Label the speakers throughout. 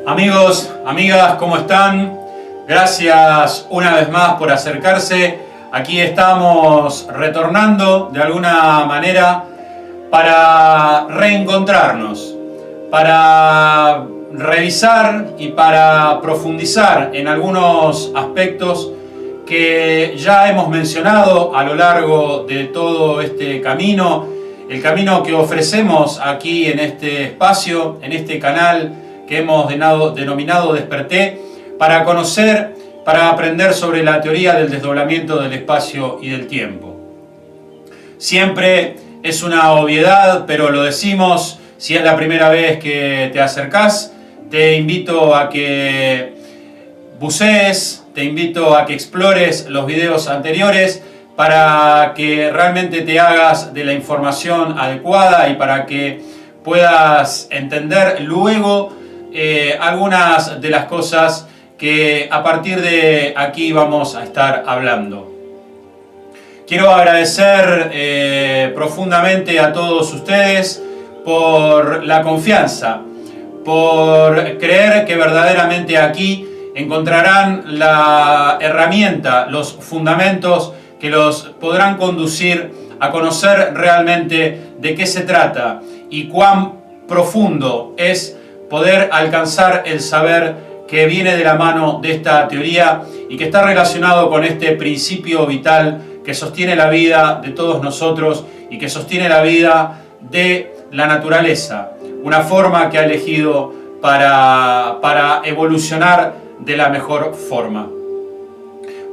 Speaker 1: Amigos, amigas, ¿cómo están? Gracias una vez más por acercarse. Aquí estamos retornando de alguna manera para reencontrarnos, para revisar y para profundizar en algunos aspectos que ya hemos mencionado a lo largo de todo este camino, el camino que ofrecemos aquí en este espacio, en este canal que hemos denominado Desperté, para conocer, para aprender sobre la teoría del desdoblamiento del espacio y del tiempo. Siempre es una obviedad, pero lo decimos, si es la primera vez que te acercás, te invito a que bucees, te invito a que explores los videos anteriores para que realmente te hagas de la información adecuada y para que puedas entender luego algunas de las cosas que a partir de aquí vamos a estar hablando. Quiero agradecer profundamente a todos ustedes por la confianza, por creer que verdaderamente aquí encontrarán la herramienta, los fundamentos que los podrán conducir a conocer realmente de qué se trata y cuán profundo es poder alcanzar el saber que viene de la mano de esta teoría y que está relacionado con este principio vital que sostiene la vida de todos nosotros y que sostiene la vida de la naturaleza, una forma que ha elegido para evolucionar de la mejor forma.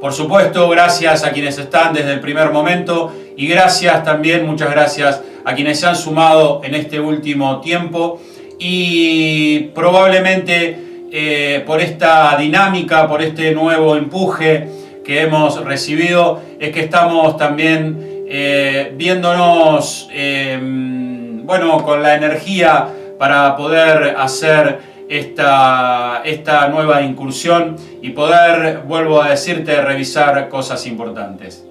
Speaker 1: Por supuesto, gracias a quienes están desde el primer momento y gracias también, muchas gracias a quienes se han sumado en este último tiempo y probablemente por esta dinámica, por este nuevo empuje que hemos recibido, es que estamos también viéndonos con la energía para poder hacer esta nueva incursión y poder, vuelvo a decirte, revisar cosas importantes.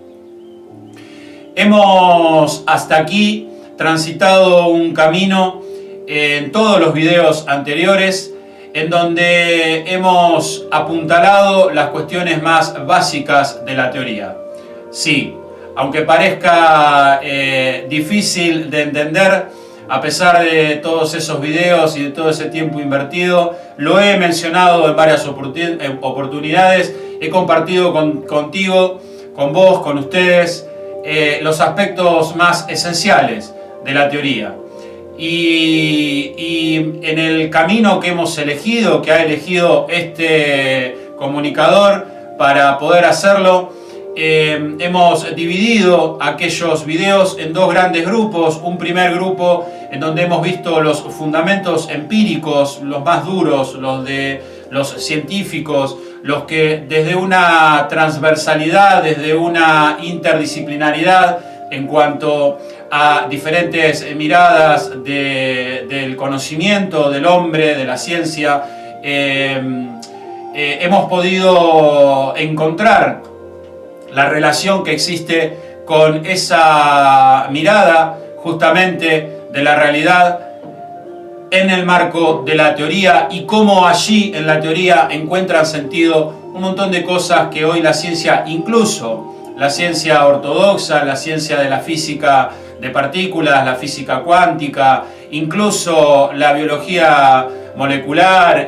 Speaker 1: Hemos hasta aquí transitado un camino en todos los videos anteriores en donde hemos apuntalado las cuestiones más básicas de la teoría. Sí, aunque parezca difícil de entender, a pesar de todos esos videos y de todo ese tiempo invertido, lo he mencionado en varias oportunidades, he compartido contigo, con vos, con ustedes, los aspectos más esenciales de la teoría. Y en el camino que hemos elegido, que ha elegido este comunicador para poder hacerlo, hemos dividido aquellos videos en dos grandes grupos. Un primer grupo en donde hemos visto los fundamentos empíricos, los más duros, los de los científicos, los que desde una transversalidad, desde una interdisciplinaridad en cuanto a diferentes miradas del conocimiento del hombre, de la ciencia, hemos podido encontrar la relación que existe con esa mirada justamente de la realidad en el marco de la teoría y cómo allí en la teoría encuentran sentido un montón de cosas que hoy la ciencia, incluso la ciencia ortodoxa, la ciencia de la física de partículas, la física cuántica, incluso la biología molecular,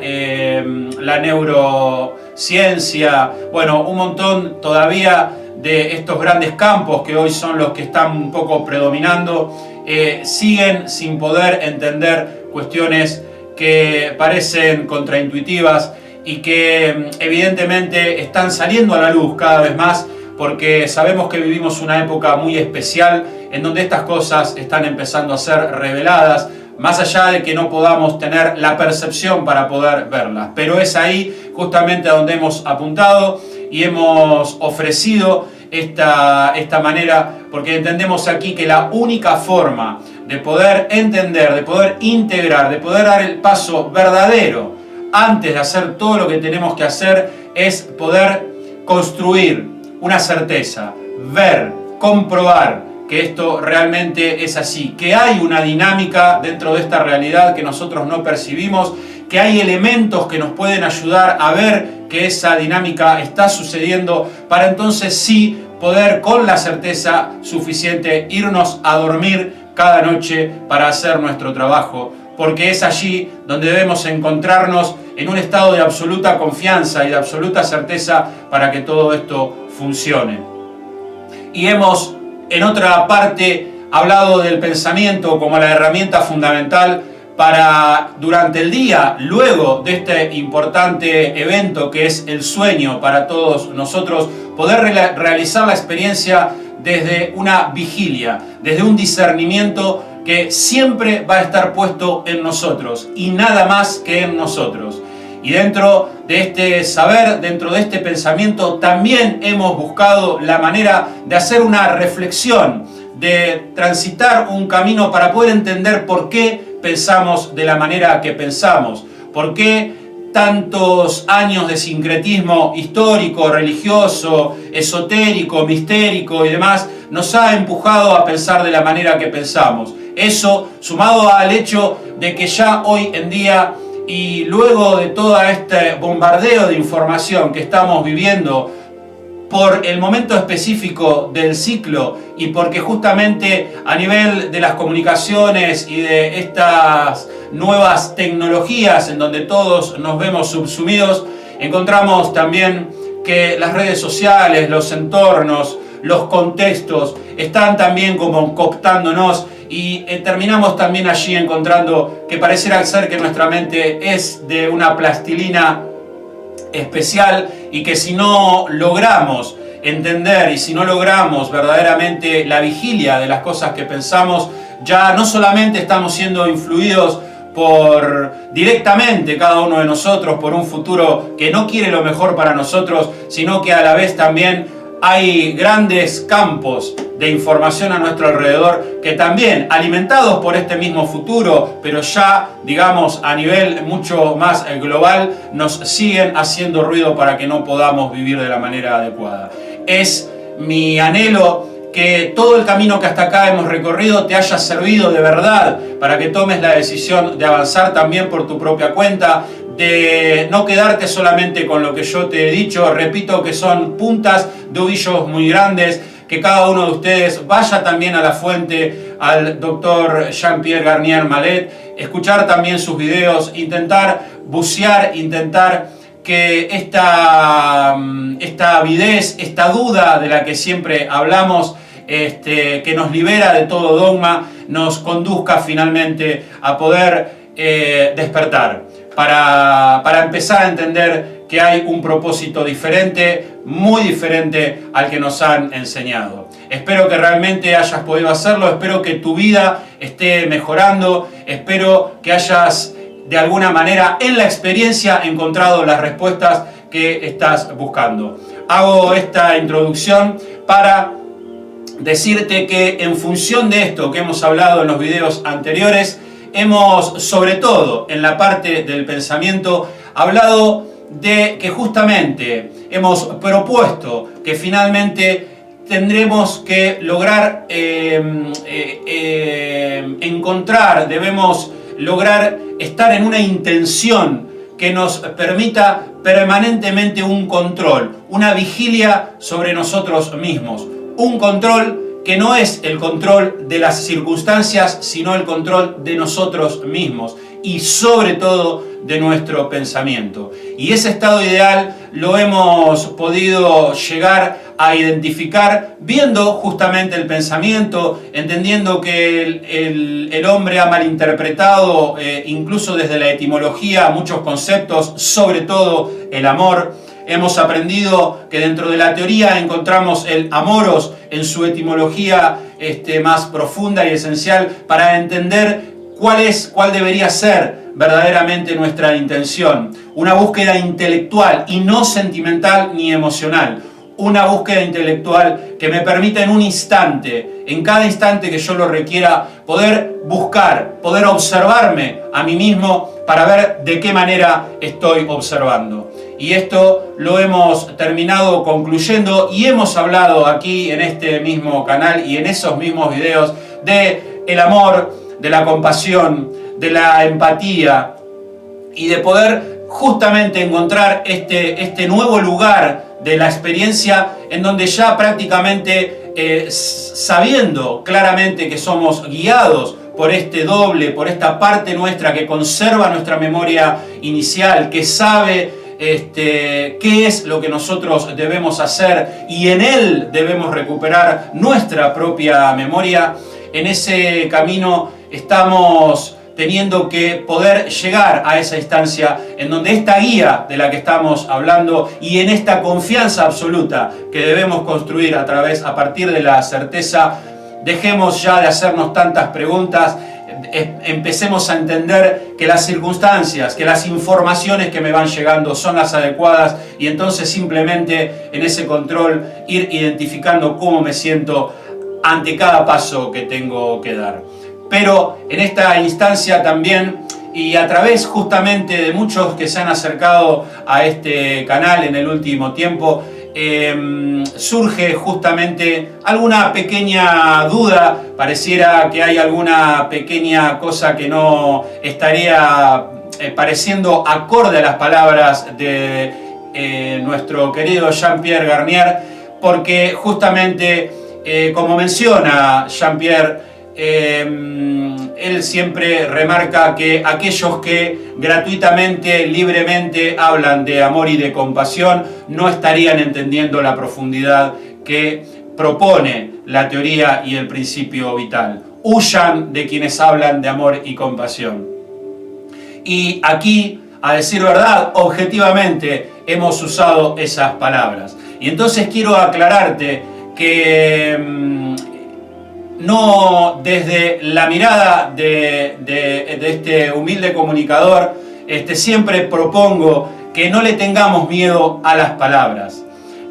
Speaker 1: la neurociencia, bueno, un montón todavía de estos grandes campos que hoy son los que están un poco predominando, siguen sin poder entender cuestiones que parecen contraintuitivas y que evidentemente están saliendo a la luz cada vez más porque sabemos que vivimos una época muy especial en donde estas cosas están empezando a ser reveladas, más allá de que no podamos tener la percepción para poder verlas. Pero es ahí justamente a donde hemos apuntado y hemos ofrecido esta manera, porque entendemos aquí que la única forma de poder entender, de poder integrar, de poder dar el paso verdadero antes de hacer todo lo que tenemos que hacer es poder construir una certeza, ver, comprobar que esto realmente es así, que hay una dinámica dentro de esta realidad que nosotros no percibimos, que hay elementos que nos pueden ayudar a ver que esa dinámica está sucediendo para entonces sí poder con la certeza suficiente irnos a dormir cada noche para hacer nuestro trabajo, porque es allí donde debemos encontrarnos en un estado de absoluta confianza y de absoluta certeza para que todo esto funcione. Y hemos en otra parte hablado del pensamiento como la herramienta fundamental para durante el día, luego de este importante evento que es el sueño para todos nosotros, poder realizar la experiencia desde una vigilia, desde un discernimiento que siempre va a estar puesto en nosotros y nada más que en nosotros. Y dentro de este saber, dentro de este pensamiento, también hemos buscado la manera de hacer una reflexión, de transitar un camino para poder entender por qué pensamos de la manera que pensamos, por qué tantos años de sincretismo histórico, religioso, esotérico, mistérico y demás nos ha empujado a pensar de la manera que pensamos. Eso, sumado al hecho de que ya hoy en día y luego de todo este bombardeo de información que estamos viviendo por el momento específico del ciclo y porque justamente a nivel de las comunicaciones y de estas nuevas tecnologías en donde todos nos vemos subsumidos, encontramos también que las redes sociales, los entornos, los contextos están también como cooptándonos y terminamos también allí encontrando que pareciera ser que nuestra mente es de una plastilina especial y que si no logramos entender y si no logramos verdaderamente la vigilia de las cosas que pensamos, ya no solamente estamos siendo influidos por directamente cada uno de nosotros por un futuro que no quiere lo mejor para nosotros, sino que a la vez también hay grandes campos de información a nuestro alrededor que también, alimentados por este mismo futuro, pero ya, digamos, a nivel mucho más global, nos siguen haciendo ruido para que no podamos vivir de la manera adecuada. Es mi anhelo que todo el camino que hasta acá hemos recorrido te haya servido de verdad para que tomes la decisión de avanzar también por tu propia cuenta, de no quedarte solamente con lo que yo te he dicho. Repito que son puntas de ovillos muy grandes, que cada uno de ustedes vaya también a la fuente, al doctor Jean-Pierre Garnier Mallet, escuchar también sus videos, intentar bucear, intentar que esta avidez, esta duda de la que siempre hablamos, que nos libera de todo dogma, nos conduzca finalmente a poder despertar, para empezar a entender que hay un propósito diferente, muy diferente al que nos han enseñado. Espero que realmente hayas podido hacerlo, espero que tu vida esté mejorando, espero que hayas de alguna manera en la experiencia encontrado las respuestas que estás buscando. Hago esta introducción para decirte que en función de esto que hemos hablado en los videos anteriores, hemos, sobre todo en la parte del pensamiento, hablado de que justamente hemos propuesto que finalmente tendremos que lograr encontrar, debemos lograr estar en una intención que nos permita permanentemente un control, una vigilia sobre nosotros mismos, un control que no es el control de las circunstancias, sino el control de nosotros mismos y sobre todo de nuestro pensamiento. Y ese estado ideal lo hemos podido llegar a identificar viendo justamente el pensamiento, entendiendo que el hombre ha malinterpretado incluso desde la etimología muchos conceptos, sobre todo el amor. Hemos aprendido que dentro de la teoría encontramos el amoros en su etimología más profunda y esencial para entender cuál debería ser verdaderamente nuestra intención. Una búsqueda intelectual y no sentimental ni emocional. Una búsqueda intelectual que me permita en un instante, en cada instante que yo lo requiera, poder buscar, poder observarme a mí mismo para ver de qué manera estoy observando. y esto lo hemos terminado concluyendo y hemos hablado aquí en este mismo canal y en esos mismos videos de el amor, de la compasión, de la empatía y de poder justamente encontrar este nuevo lugar de la experiencia en donde ya prácticamente sabiendo claramente que somos guiados por este doble, por esta parte nuestra que conserva nuestra memoria inicial, que sabe qué es lo que nosotros debemos hacer y en él debemos recuperar nuestra propia memoria. En ese camino estamos teniendo que poder llegar a esa instancia en donde esta guía de la que estamos hablando y en esta confianza absoluta que debemos construir a partir de la certeza, dejemos ya de hacernos tantas preguntas, empecemos a entender que las circunstancias, que las informaciones que me van llegando son las adecuadas y entonces simplemente en ese control ir identificando cómo me siento ante cada paso que tengo que dar. Pero en esta instancia también, y a través justamente de muchos que se han acercado a este canal en el último tiempo, surge justamente alguna pequeña duda, pareciera que hay alguna pequeña cosa que no estaría pareciendo acorde a las palabras de nuestro querido Jean-Pierre Garnier, porque justamente, como menciona Jean-Pierre, él siempre remarca que aquellos que gratuitamente, libremente hablan de amor y de compasión no estarían entendiendo la profundidad que propone la teoría y el principio vital. Huyan de quienes hablan de amor y compasión. Y aquí, a decir verdad, objetivamente hemos usado esas palabras. Y entonces quiero aclararte que no desde la mirada de este humilde comunicador, siempre propongo que no le tengamos miedo a las palabras.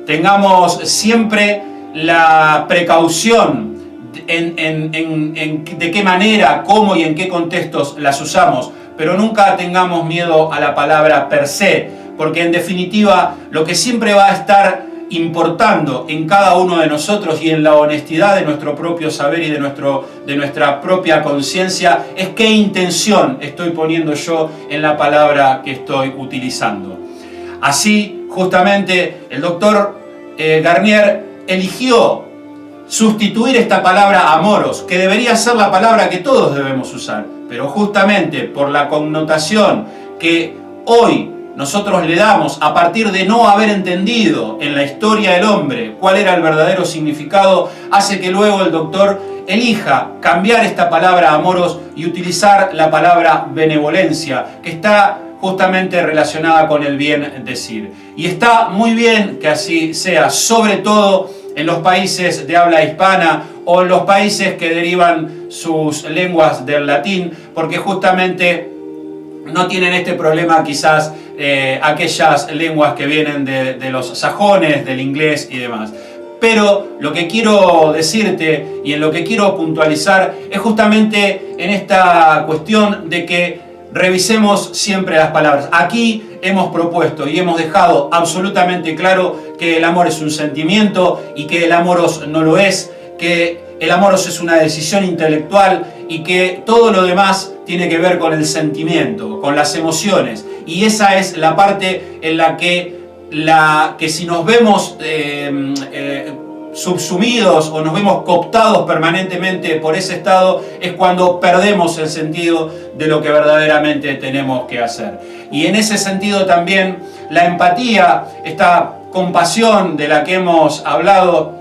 Speaker 1: Tengamos siempre la precaución de qué manera, cómo y en qué contextos las usamos, pero nunca tengamos miedo a la palabra per se, porque en definitiva lo que siempre va a estar importando en cada uno de nosotros y en la honestidad de nuestro propio saber y de nuestra propia conciencia es qué intención estoy poniendo yo en la palabra que estoy utilizando. Así, justamente, el doctor Garnier eligió sustituir esta palabra amoros, que debería ser la palabra que todos debemos usar, pero justamente por la connotación que hoy nosotros le damos a partir de no haber entendido en la historia del hombre cuál era el verdadero significado, hace que luego el doctor elija cambiar esta palabra amoros y utilizar la palabra benevolencia, que está justamente relacionada con el bien decir. Y está muy bien que así sea, sobre todo en los países de habla hispana o en los países que derivan sus lenguas del latín, porque justamente no tienen este problema quizás aquellas lenguas que vienen de los sajones, del inglés y demás. Pero lo que quiero decirte y en lo que quiero puntualizar es justamente en esta cuestión de que revisemos siempre las palabras. Aquí hemos propuesto y hemos dejado absolutamente claro que el amor es un sentimiento y que el amoros no lo es, que el amoros es una decisión intelectual y que todo lo demás tiene que ver con el sentimiento, con las emociones. Y esa es la parte en la que si nos vemos subsumidos o nos vemos cooptados permanentemente por ese estado, es cuando perdemos el sentido de lo que verdaderamente tenemos que hacer. Y en ese sentido también la empatía, esta compasión de la que hemos hablado,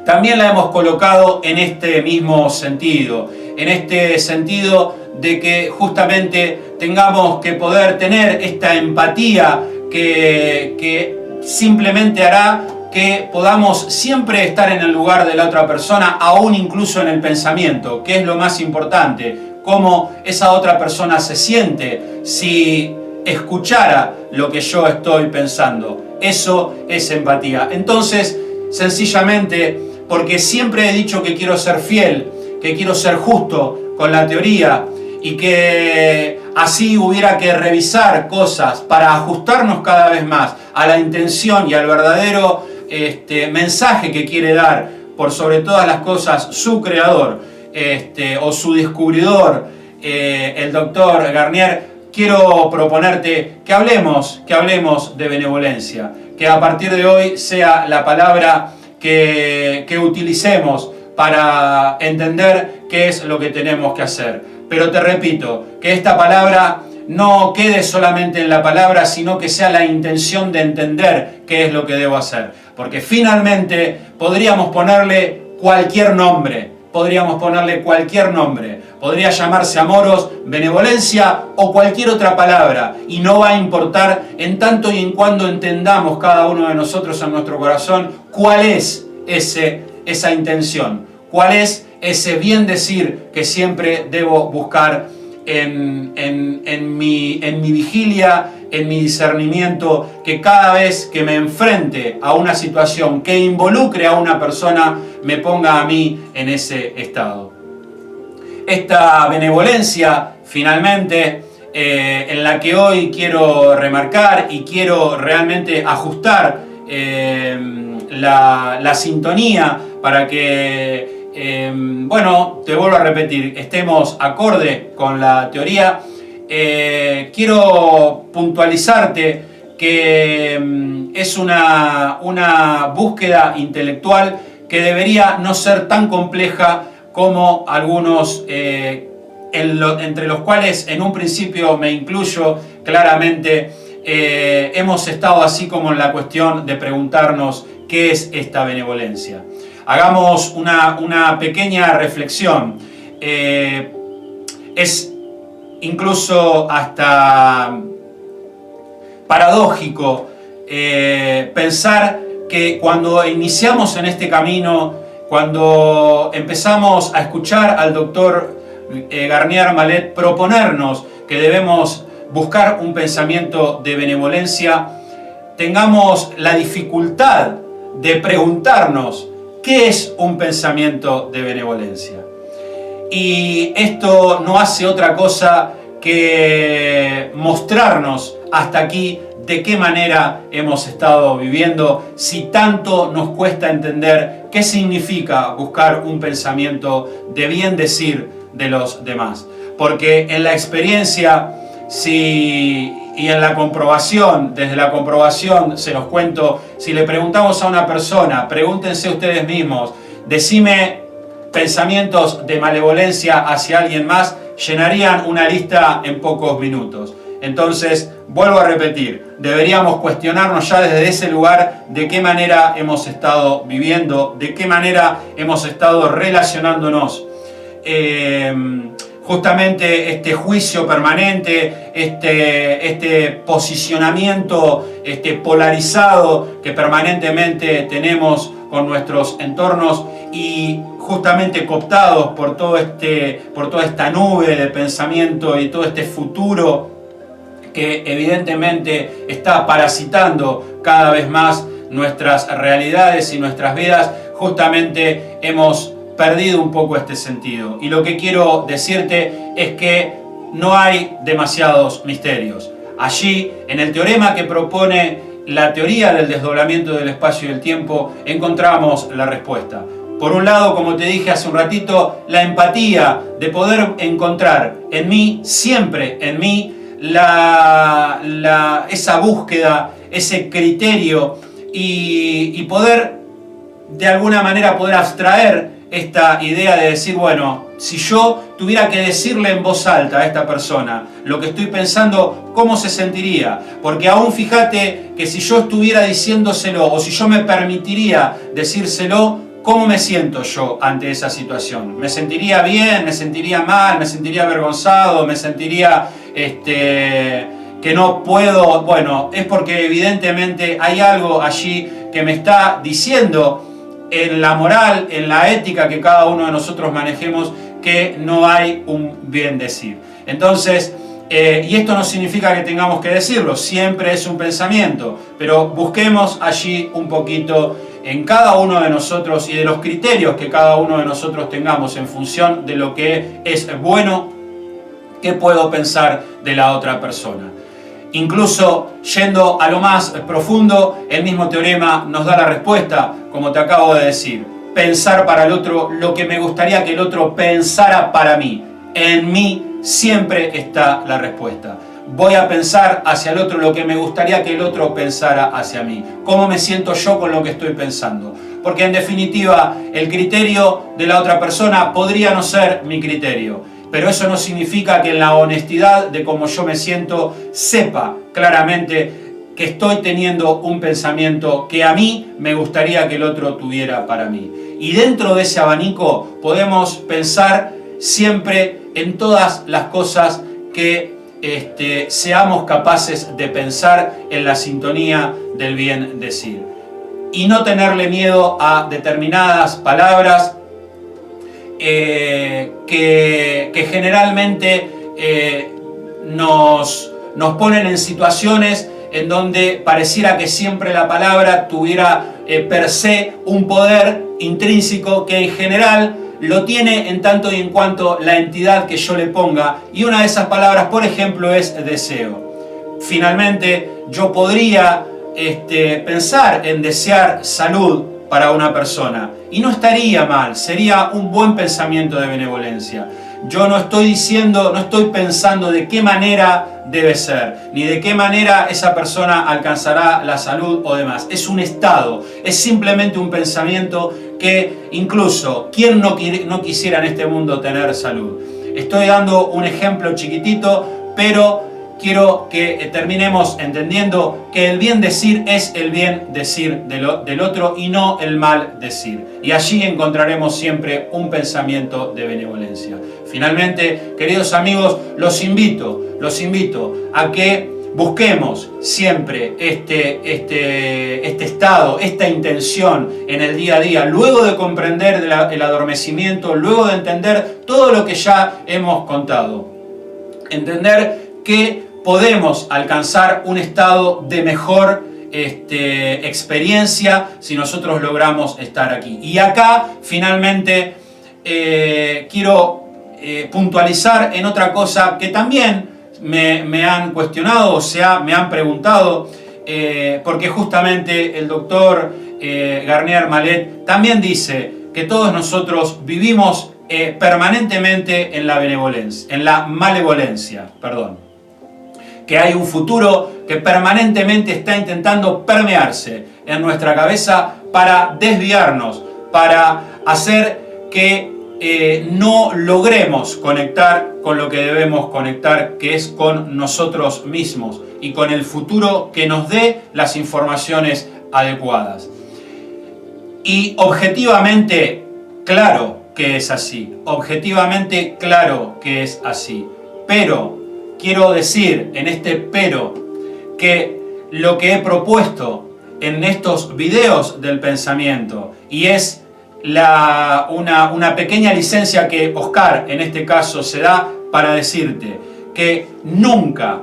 Speaker 1: también la hemos colocado en este mismo sentido, en este sentido de que justamente tengamos que poder tener esta empatía que simplemente hará que podamos siempre estar en el lugar de la otra persona, aún incluso en el pensamiento, que es lo más importante, cómo esa otra persona se siente si escuchara lo que yo estoy pensando. Eso es empatía. Entonces, sencillamente, porque siempre he dicho que quiero ser fiel, que quiero ser justo con la teoría y que así hubiera que revisar cosas para ajustarnos cada vez más a la intención y al verdadero mensaje que quiere dar, por sobre todas las cosas, su creador o su descubridor, el doctor Garnier, quiero proponerte que hablemos de benevolencia, que a partir de hoy sea la palabra que utilicemos para entender qué es lo que tenemos que hacer. Pero te repito, que esta palabra no quede solamente en la palabra, sino que sea la intención de entender qué es lo que debo hacer. Porque finalmente podríamos ponerle cualquier nombre, podría llamarse amoros, benevolencia o cualquier otra palabra, y no va a importar en tanto y en cuando entendamos cada uno de nosotros en nuestro corazón cuál es esa intención, cuál es ese bien decir que siempre debo buscar en mi vigilia, en mi discernimiento, que cada vez que me enfrente a una situación que involucre a una persona, me ponga a mí en ese estado. Esta benevolencia, finalmente, en la que hoy quiero remarcar y quiero realmente ajustar la sintonía para que, te vuelvo a repetir, estemos acorde con la teoría. Quiero puntualizarte que es una búsqueda intelectual que debería no ser tan compleja como algunos, entre los cuales en un principio me incluyo claramente, hemos estado así como en la cuestión de preguntarnos qué es esta benevolencia. Hagamos una pequeña reflexión. Es incluso hasta paradójico pensar que cuando iniciamos en este camino, cuando empezamos a escuchar al doctor Garnier Mallet proponernos que debemos buscar un pensamiento de benevolencia, tengamos la dificultad de preguntarnos qué es un pensamiento de benevolencia. Y esto no hace otra cosa que mostrarnos hasta aquí de qué manera hemos estado viviendo, si tanto nos cuesta entender qué significa buscar un pensamiento de bien decir de los demás. Porque en la experiencia y en la comprobación, desde la comprobación se los cuento, si le preguntamos a una persona, pregúntense ustedes mismos, decime pensamientos de malevolencia hacia alguien más, llenarían una lista en pocos minutos. Entonces, vuelvo a repetir, deberíamos cuestionarnos ya desde ese lugar de qué manera hemos estado viviendo, de qué manera hemos estado relacionándonos. Justamente este juicio permanente, este posicionamiento polarizado que permanentemente tenemos con nuestros entornos y justamente cooptados por toda esta nube de pensamiento y todo este futuro que evidentemente está parasitando cada vez más nuestras realidades y nuestras vidas, justamente hemos perdido un poco este sentido. Y lo que quiero decirte es que no hay demasiados misterios. Allí, en el teorema que propone la teoría del desdoblamiento del espacio y el tiempo, encontramos la respuesta. Por un lado, como te dije hace un ratito, la empatía de poder encontrar en mí, siempre en mí, esa búsqueda, ese criterio y poder, de alguna manera, poder abstraer esta idea de decir, bueno, si yo tuviera que decirle en voz alta a esta persona lo que estoy pensando, ¿cómo se sentiría? Porque aún fíjate que si yo estuviera diciéndoselo o si yo me permitiría decírselo, ¿cómo me siento yo ante esa situación? ¿Me sentiría bien? ¿Me sentiría mal? ¿Me sentiría avergonzado? ¿Me sentiría que no puedo? Bueno, es porque evidentemente hay algo allí que me está diciendo en la moral, en la ética que cada uno de nosotros manejemos, que no hay un bien decir. Entonces, y esto no significa que tengamos que decirlo, siempre es un pensamiento, pero busquemos allí un poquito en cada uno de nosotros y de los criterios que cada uno de nosotros tengamos en función de lo que es bueno ¿Qué puedo pensar de la otra persona? Incluso yendo a lo más profundo, el mismo teorema nos da la respuesta, como te acabo de decir. Pensar para el otro lo que me gustaría que el otro pensara para mí. En mí siempre está la respuesta. Voy a pensar hacia el otro lo que me gustaría que el otro pensara hacia mí. ¿Cómo me siento yo con lo que estoy pensando? Porque en definitiva, el criterio de la otra persona podría no ser mi criterio. Pero eso no significa que en la honestidad de cómo yo me siento, sepa claramente que estoy teniendo un pensamiento que a mí me gustaría que el otro tuviera para mí. Y dentro de ese abanico podemos pensar siempre en todas las cosas que seamos capaces de pensar en la sintonía del bien decir. Y no tenerle miedo a determinadas palabras que generalmente nos ponen en situaciones en donde pareciera que siempre la palabra tuviera per se un poder intrínseco que en general lo tiene en tanto y en cuanto la entidad que yo le ponga, y una de esas palabras, por ejemplo, es deseo. Finalmente, yo podría pensar en desear salud para una persona, y no estaría mal, sería un buen pensamiento de benevolencia. Yo no estoy pensando de qué manera debe ser, ni de qué manera esa persona alcanzará la salud o demás. Es un estado, es simplemente un pensamiento que incluso, ¿quién no quisiera en este mundo tener salud? Estoy dando un ejemplo chiquitito, pero quiero que terminemos entendiendo que el bien decir es el bien decir del otro y no el mal decir. Y allí encontraremos siempre un pensamiento de benevolencia. Finalmente, queridos amigos, los invito a que busquemos siempre este estado, esta intención en el día a día, luego de comprender el adormecimiento, luego de entender todo lo que ya hemos contado. Entender que podemos alcanzar un estado de mejor experiencia si nosotros logramos estar aquí. Y acá, finalmente, quiero puntualizar en otra cosa que también me han cuestionado, o sea, me han preguntado, porque justamente el doctor Garnier Mallet también dice que todos nosotros vivimos permanentemente en la benevolencia, en la malevolencia, que hay un futuro que permanentemente está intentando permearse en nuestra cabeza para desviarnos, para hacer que no logremos conectar con lo que debemos conectar, que es con nosotros mismos y con el futuro que nos dé las informaciones adecuadas. Y objetivamente, claro que es así. Objetivamente, claro que es así. Pero quiero decir en este pero que lo que he propuesto en estos videos del pensamiento, y es una pequeña licencia que Oscar en este caso se da para decirte que nunca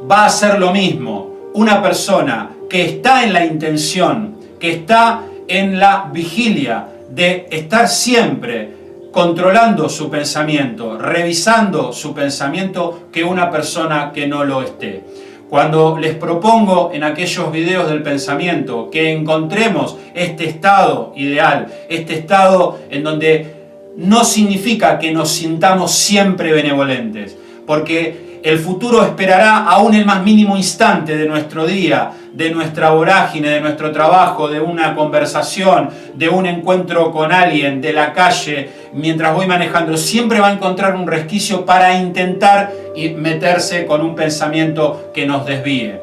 Speaker 1: va a ser lo mismo una persona que está en la intención, que está en la vigilia de estar siempre controlando su pensamiento, revisando su pensamiento, que una persona que no lo esté. Cuando les propongo en aquellos videos del pensamiento que encontremos este estado ideal, este estado en donde no significa que nos sintamos siempre benevolentes, porque el futuro esperará aún el más mínimo instante de nuestro día, de nuestra vorágine, de nuestro trabajo, de una conversación, de un encuentro con alguien, de la calle, mientras voy manejando. Siempre va a encontrar un resquicio para intentar meterse con un pensamiento que nos desvíe.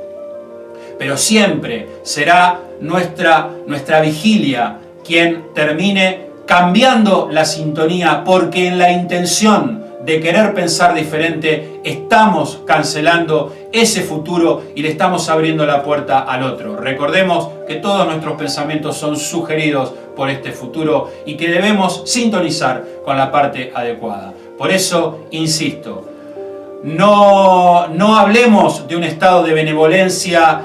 Speaker 1: Pero siempre será nuestra vigilia quien termine cambiando la sintonía, porque en la intención de querer pensar diferente estamos cancelando ese futuro y le estamos abriendo la puerta al otro. Recordemos que todos nuestros pensamientos son sugeridos por este futuro y que debemos sintonizar con la parte adecuada. Por eso, insisto, no hablemos de un estado de benevolencia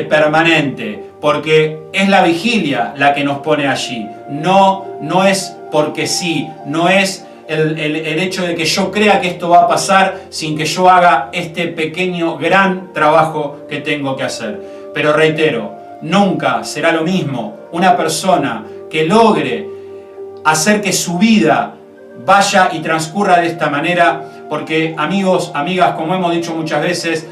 Speaker 1: permanente, porque es la vigilia la que nos pone allí. No es porque sí, no es el hecho de que yo crea que esto va a pasar sin que yo haga este pequeño, gran trabajo que tengo que hacer. Pero reitero, nunca será lo mismo una persona que logre hacer que su vida vaya y transcurra de esta manera, porque amigos, amigas, como hemos dicho muchas veces,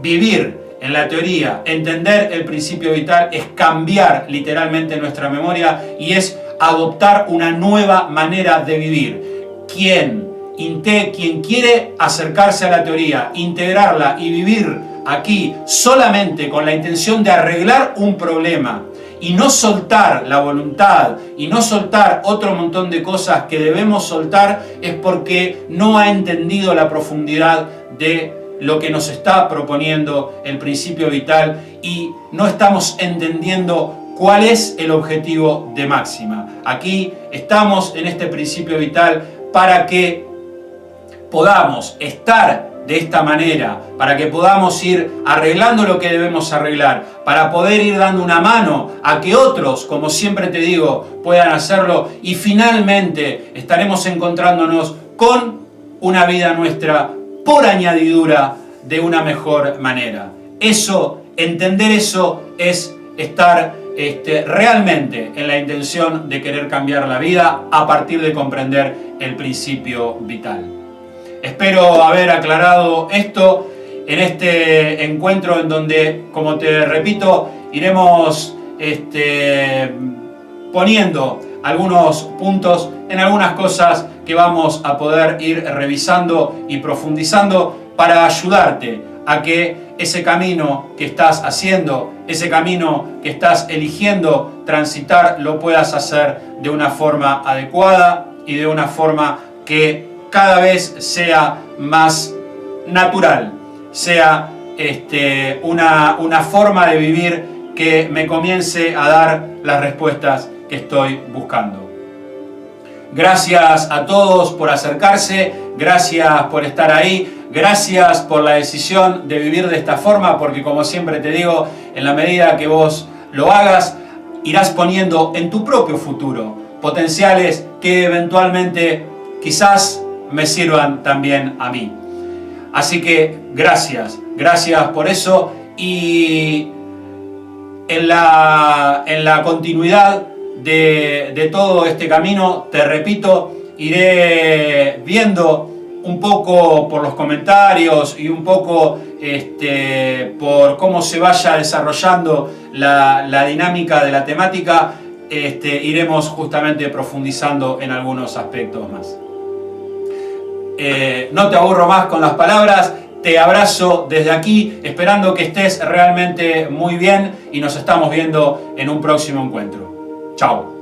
Speaker 1: vivir en la teoría, entender el principio vital es cambiar literalmente nuestra memoria y es adoptar una nueva manera de vivir. Quien quiere acercarse a la teoría, integrarla y vivir aquí solamente con la intención de arreglar un problema y no soltar la voluntad y no soltar otro montón de cosas que debemos soltar, es porque no ha entendido la profundidad de lo que nos está proponiendo el principio vital y no estamos entendiendo cuál es el objetivo de máxima. Aquí estamos en este principio vital para que podamos estar de esta manera, para que podamos ir arreglando lo que debemos arreglar, para poder ir dando una mano a que otros, como siempre te digo, puedan hacerlo y finalmente estaremos encontrándonos con una vida nuestra por añadidura de una mejor manera. Eso, entender eso es estar realmente en la intención de querer cambiar la vida a partir de comprender el principio vital. Espero haber aclarado esto en este encuentro en donde, como te repito, iremos poniendo algunos puntos en algunas cosas que vamos a poder ir revisando y profundizando para ayudarte a que ese camino que estás haciendo, ese camino que estás eligiendo transitar, lo puedas hacer de una forma adecuada y de una forma que cada vez sea más natural, sea una forma de vivir que me comience a dar las respuestas que estoy buscando. Gracias a todos por acercarse, gracias por estar ahí, gracias por la decisión de vivir de esta forma, porque como siempre te digo, en la medida que vos lo hagas, irás poniendo en tu propio futuro potenciales que eventualmente quizás me sirvan también a mí. Así que gracias por eso, y en la continuidad de todo este camino, te repito, iré viendo un poco por los comentarios y un poco por cómo se vaya desarrollando la dinámica de la temática, iremos justamente profundizando en algunos aspectos más. No te aburro más con las palabras, te abrazo desde aquí, esperando que estés realmente muy bien y nos estamos viendo en un próximo encuentro. Chao.